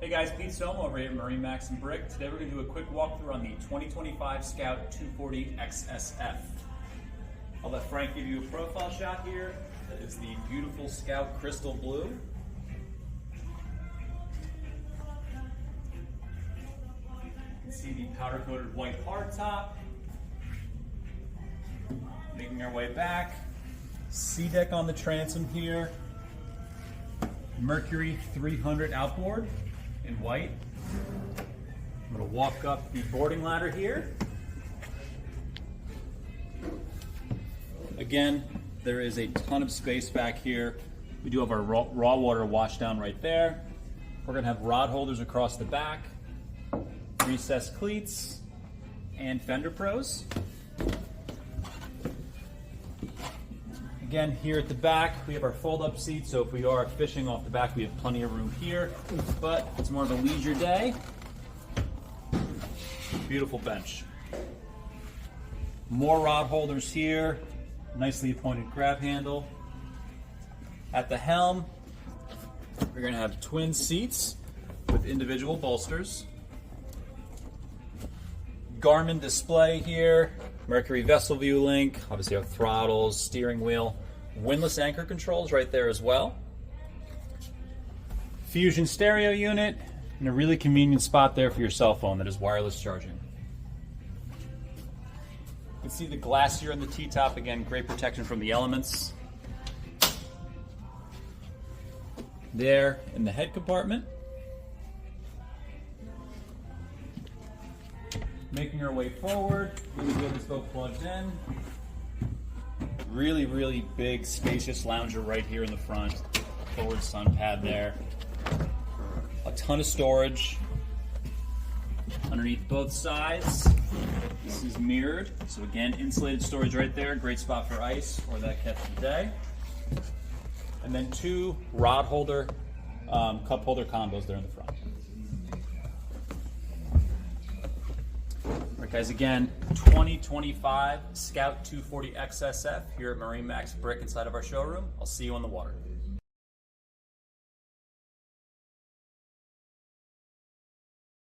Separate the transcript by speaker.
Speaker 1: Hey guys, Pete Somo over here at MarineMax Brick. Today we're going to do a quick walkthrough on the 2025 Scout 240 XSF. I'll let Frank give you a profile shot here. That is the beautiful Scout Crystal Blue. You can see the powder-coated white hardtop. Making our way back. Sea deck on the transom here. Mercury 300 outboard in white. I'm going to walk up the boarding ladder here. Again, there is a ton of space back here. We do have our raw water washdown right there. We're going to have rod holders across the back, recessed cleats, and fender pros. Again, here at the back, we have our fold-up seats, so if we are fishing off the back, we have plenty of room here, but it's more of a leisure day. Beautiful bench. More rod holders here, nicely appointed grab handle. At the helm, we're going to have twin seats with individual bolsters. Garmin display here, Mercury vessel view link, obviously our throttles, steering wheel, windlass anchor controls right there as well. Fusion stereo unit, and a really convenient spot there for your cell phone that is wireless charging. You can see the glass here on the T-top, again, great protection from the elements. There in the head compartment. Making our way forward, really good as though plugged in. Really, really big, spacious lounger right here in the front. Forward sun pad there. A ton of storage underneath both sides. This is mirrored, so again, insulated storage right there. Great spot for ice or that catch of the day. And then two rod holder, cup holder combos there in the front. All right, guys, again, 2025 Scout 240 XSF here at MarineMax Brick inside of our showroom. I'll see you on the water.